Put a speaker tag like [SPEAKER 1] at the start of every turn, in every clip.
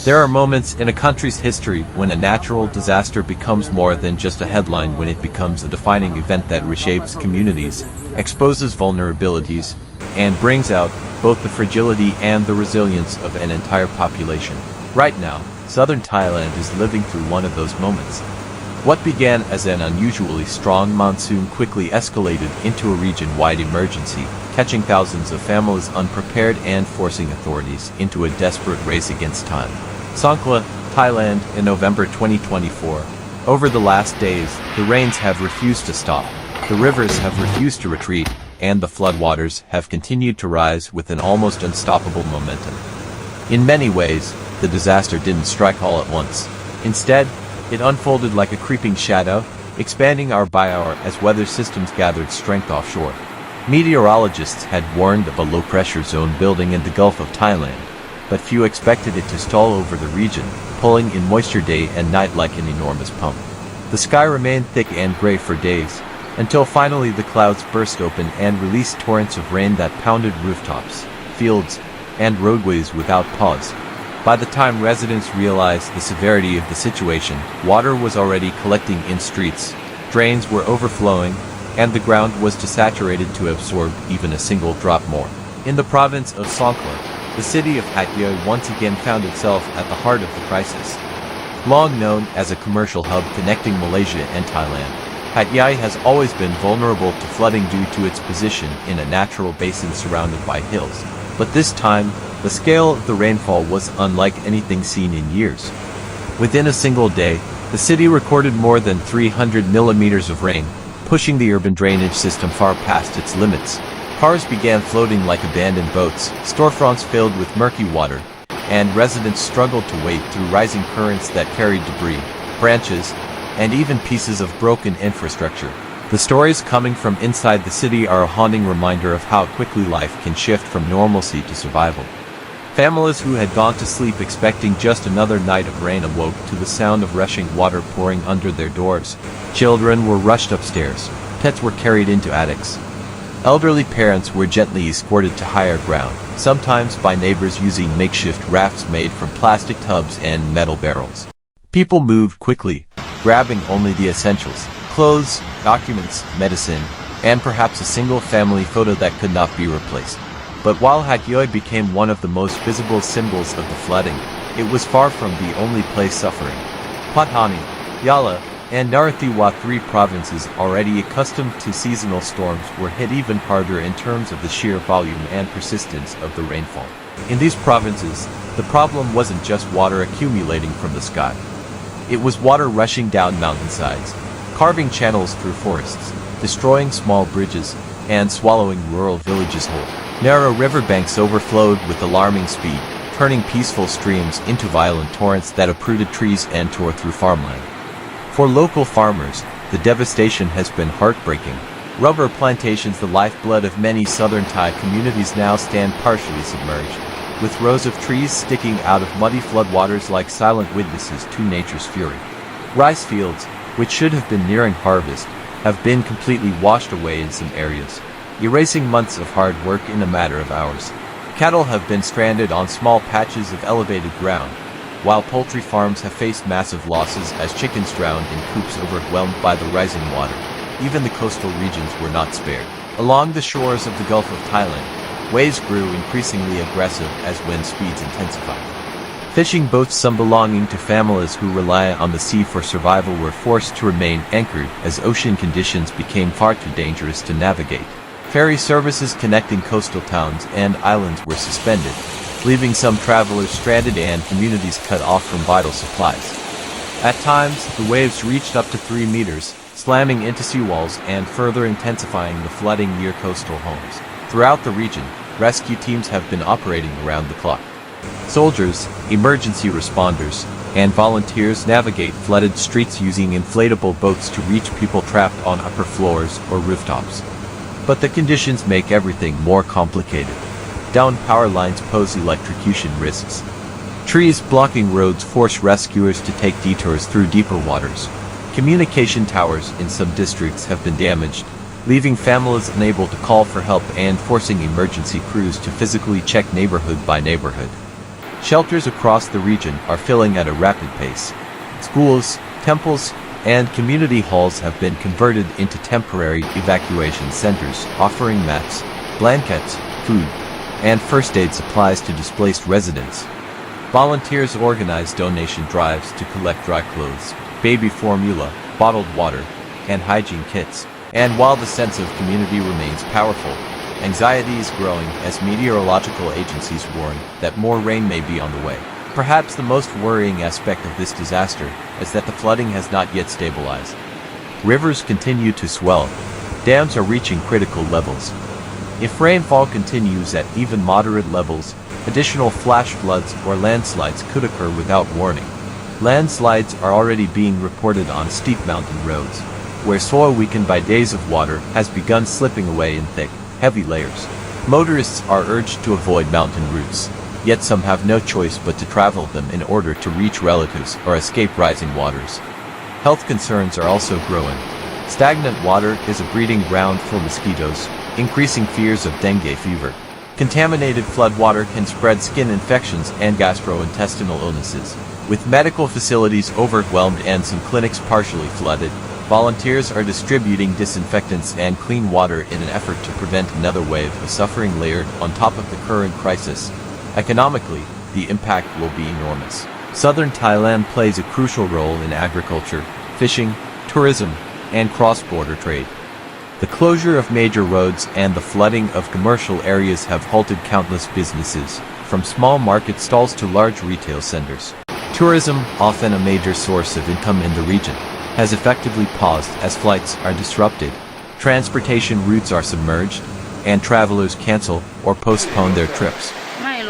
[SPEAKER 1] There are moments in a country's history when a natural disaster becomes more than just a headline, when it becomes a defining event that reshapes communities, exposes vulnerabilities, and brings out both the fragility and the resilience of an entire population. Right now, southern Thailand is living through one of those moments. What began as an unusually strong monsoon quickly escalated into a region-wide emergency, catching thousands of families unprepared and forcing authorities into a desperate race against time. Songkhla, Thailand, in November 2024. Over the last days, the rains have refused to stop, the rivers have refused to retreat, and the floodwaters have continued to rise with an almost unstoppable momentum. In many ways, the disaster didn't strike all at once. Instead, it unfolded like a creeping shadow, expanding hour by hour as weather systems gathered strength offshore. Meteorologists had warned of a low-pressure zone building in the Gulf of Thailand, but few expected it to stall over the region, pulling in moisture day and night like an enormous pump. The sky remained thick and gray for days, until finally the clouds burst open and released torrents of rain that pounded rooftops, fields, and roadways without pause. By the time residents realized the severity of the situation, water was already collecting in streets, drains were overflowing, and the ground was too saturated to absorb even a single drop more. In the province of Songkhla, the city of Hat Yai once again found itself at the heart of the crisis. Long known as a commercial hub connecting Malaysia and Thailand, Hat Yai has always been vulnerable to flooding due to its position in a natural basin surrounded by hills. But this time, the scale of the rainfall was unlike anything seen in years. Within a single day, the city recorded more than 300 millimeters of rain, pushing the urban drainage system far past its limits. Cars began floating like abandoned boats, storefronts filled with murky water, and residents struggled to wade through rising currents that carried debris, branches, and even pieces of broken infrastructure. The stories coming from inside the city are a haunting reminder of how quickly life can shift from normalcy to survival. Families who had gone to sleep expecting just another night of rain awoke to the sound of rushing water pouring under their doors. Children were rushed upstairs, pets were carried into attics. Elderly parents were gently escorted to higher ground, sometimes by neighbors using makeshift rafts made from plastic tubs and metal barrels. People moved quickly, grabbing only the essentials: clothes, documents, medicine, and perhaps a single family photo that could not be replaced. But while Hat Yai became one of the most visible symbols of the flooding, it was far from the only place suffering. Pattani, Yala, and Narathiwat, three provinces already accustomed to seasonal storms, were hit even harder in terms of the sheer volume and persistence of the rainfall. In these provinces, the problem wasn't just water accumulating from the sky. It was water rushing down mountainsides, carving channels through forests, destroying small bridges, and swallowing rural villages whole. Narrow riverbanks overflowed with alarming speed, turning peaceful streams into violent torrents that uprooted trees and tore through farmland. For local farmers, the devastation has been heartbreaking. Rubber plantations, the lifeblood of many southern Thai communities, now stand partially submerged, with rows of trees sticking out of muddy floodwaters like silent witnesses to nature's fury. Rice fields, which should have been nearing harvest, have been completely washed away in some areas, erasing months of hard work in a matter of hours. Cattle have been stranded on small patches of elevated ground, while poultry farms have faced massive losses as chickens drowned in coops overwhelmed by the rising water. Even the coastal regions were not spared. Along the shores of the Gulf of Thailand, waves grew increasingly aggressive as wind speeds intensified. Fishing boats, some belonging to families who rely on the sea for survival, were forced to remain anchored as ocean conditions became far too dangerous to navigate. Ferry services connecting coastal towns and islands were suspended, leaving some travelers stranded and communities cut off from vital supplies. At times, the waves reached up to 3 meters, slamming into seawalls and further intensifying the flooding near coastal homes. Throughout the region, rescue teams have been operating around the clock. Soldiers, emergency responders, and volunteers navigate flooded streets using inflatable boats to reach people trapped on upper floors or rooftops. But the conditions make everything more complicated. Downed power lines pose electrocution risks. Trees blocking roads force rescuers to take detours through deeper waters. Communication towers in some districts have been damaged, leaving families unable to call for help and forcing emergency crews to physically check neighborhood by neighborhood. Shelters across the region are filling at a rapid pace. Schools, temples, and community halls have been converted into temporary evacuation centers, offering mats, blankets, food, and first aid supplies to displaced residents. Volunteers organize donation drives to collect dry clothes, baby formula, bottled water, and hygiene kits. And while the sense of community remains powerful, anxiety is growing as meteorological agencies warn that more rain may be on the way. Perhaps the most worrying aspect of this disaster is that the flooding has not yet stabilized. Rivers continue to swell. Dams are reaching critical levels. If rainfall continues at even moderate levels, additional flash floods or landslides could occur without warning. Landslides are already being reported on steep mountain roads, where soil weakened by days of water has begun slipping away in thick, heavy layers. Motorists are urged to avoid mountain routes, yet some have no choice but to travel them in order to reach relatives or escape rising waters. Health concerns are also growing. Stagnant water is a breeding ground for mosquitoes, increasing fears of dengue fever. Contaminated floodwater can spread skin infections and gastrointestinal illnesses. With medical facilities overwhelmed and some clinics partially flooded, volunteers are distributing disinfectants and clean water in an effort to prevent another wave of suffering layered on top of the current crisis. Economically, the impact will be enormous. Southern Thailand plays a crucial role in agriculture, fishing, tourism, and cross-border trade. The closure of major roads and the flooding of commercial areas have halted countless businesses, from small market stalls to large retail centers. Tourism, often a major source of income in the region, has effectively paused as flights are disrupted, transportation routes are submerged, and travelers cancel or postpone their trips.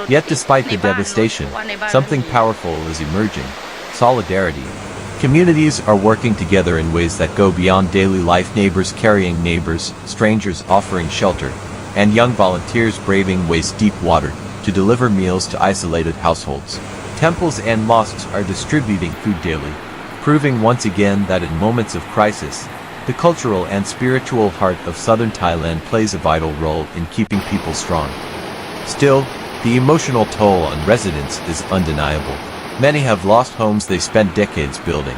[SPEAKER 1] Yet despite the devastation, something powerful is emerging: solidarity. Communities are working together in ways that go beyond daily life, neighbors carrying neighbors, strangers offering shelter, and young volunteers braving waist-deep water to deliver meals to isolated households. Temples and mosques are distributing food daily, proving once again that in moments of crisis, the cultural and spiritual heart of southern Thailand plays a vital role in keeping people strong. Still, the emotional toll on residents is undeniable. Many have lost homes they spent decades building.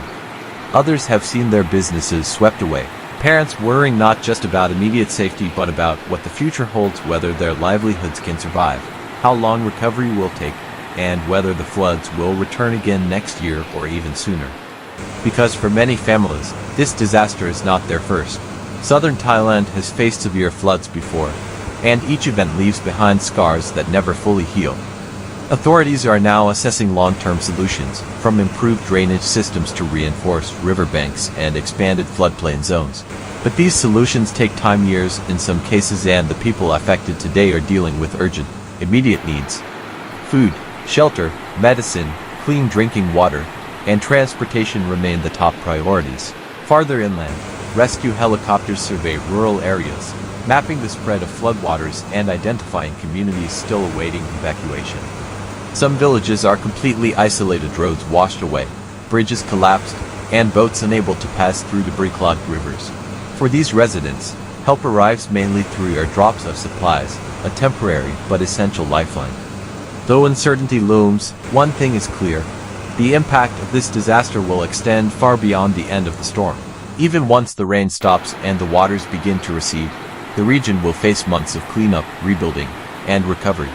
[SPEAKER 1] Others have seen their businesses swept away. Parents worrying not just about immediate safety but about what the future holds, whether their livelihoods can survive, how long recovery will take, and whether the floods will return again next year or even sooner. Because for many families, this disaster is not their first. Southern Thailand has faced severe floods before, and each event leaves behind scars that never fully heal. Authorities are now assessing long-term solutions, from improved drainage systems to reinforced riverbanks and expanded floodplain zones. But these solutions take time, years in some cases, and the people affected today are dealing with urgent, immediate needs. Food, shelter, medicine, clean drinking water, and transportation remain the top priorities. Farther inland, rescue helicopters survey rural areas, mapping the spread of floodwaters and identifying communities still awaiting evacuation. Some villages are completely isolated, roads washed away, bridges collapsed, and boats unable to pass through debris-clogged rivers. For these residents, help arrives mainly through airdrops of supplies, a temporary but essential lifeline. Though uncertainty looms, one thing is clear: the impact of this disaster will extend far beyond the end of the storm. Even once the rain stops and the waters begin to recede, the region will face months of cleanup, rebuilding, and recovery.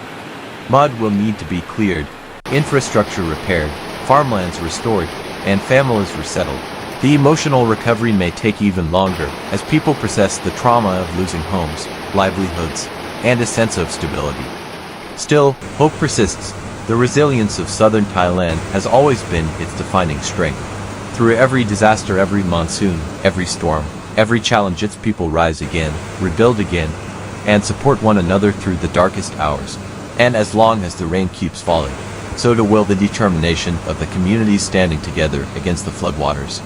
[SPEAKER 1] Mud will need to be cleared, infrastructure repaired, farmlands restored, and families resettled. The emotional recovery may take even longer, as people process the trauma of losing homes, livelihoods, and a sense of stability. Still, hope persists. The resilience of southern Thailand has always been its defining strength. Through every disaster, every monsoon, every storm, every challenge, its people rise again, rebuild again, and support one another through the darkest hours. And as long as the rain keeps falling, so too will the determination of the communities standing together against the floodwaters.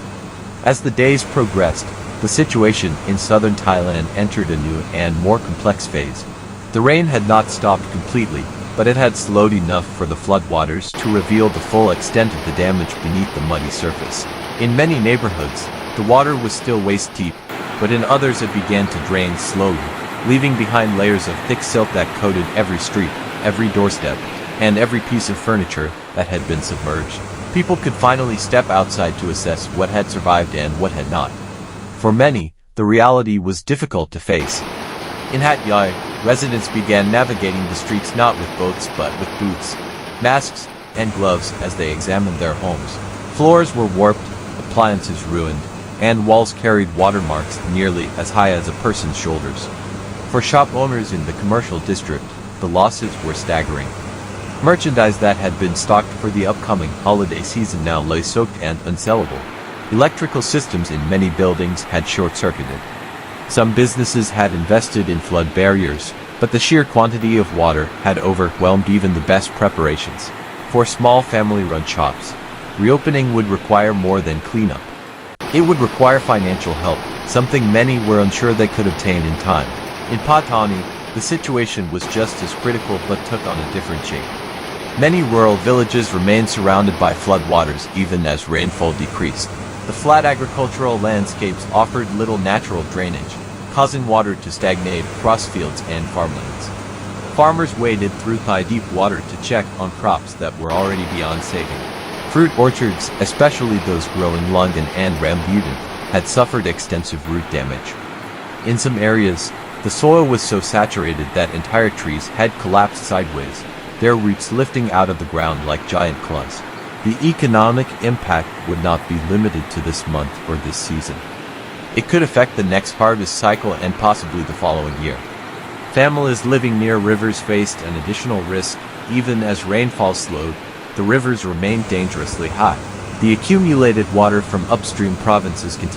[SPEAKER 1] As the days progressed, the situation in southern Thailand entered a new and more complex phase. The rain had not stopped completely, but it had slowed enough for the floodwaters to reveal the full extent of the damage beneath the muddy surface. In many neighborhoods, the water was still waist-deep, but in others it began to drain slowly, leaving behind layers of thick silt that coated every street, every doorstep, and every piece of furniture that had been submerged. People could finally step outside to assess what had survived and what had not. For many, the reality was difficult to face. In Hat Yai, residents began navigating the streets not with boats but with boots, masks, and gloves as they examined their homes. Floors were warped, appliances ruined, and walls carried watermarks nearly as high as a person's shoulders. For shop owners in the commercial district, the losses were staggering. Merchandise that had been stocked for the upcoming holiday season now lay soaked and unsellable. Electrical systems in many buildings had short-circuited. Some businesses had invested in flood barriers, but the sheer quantity of water had overwhelmed even the best preparations. For small family-run shops, reopening would require more than cleanup. It would require financial help, something many were unsure they could obtain in time. In Patani, the situation was just as critical but took on a different shape. Many rural villages remained surrounded by floodwaters even as rainfall decreased. The flat agricultural landscapes offered little natural drainage, causing water to stagnate across fields and farmlands. Farmers waded through thigh-deep water to check on crops that were already beyond saving. Fruit orchards, especially those growing longan and rambutan, had suffered extensive root damage. In some areas, the soil was so saturated that entire trees had collapsed sideways, their roots lifting out of the ground like giant claws. The economic impact would not be limited to this month or this season. It could affect the next harvest cycle and possibly the following year. Families living near rivers faced an additional risk. Even as rainfall slowed, the rivers remained dangerously high. The accumulated water from upstream provinces continued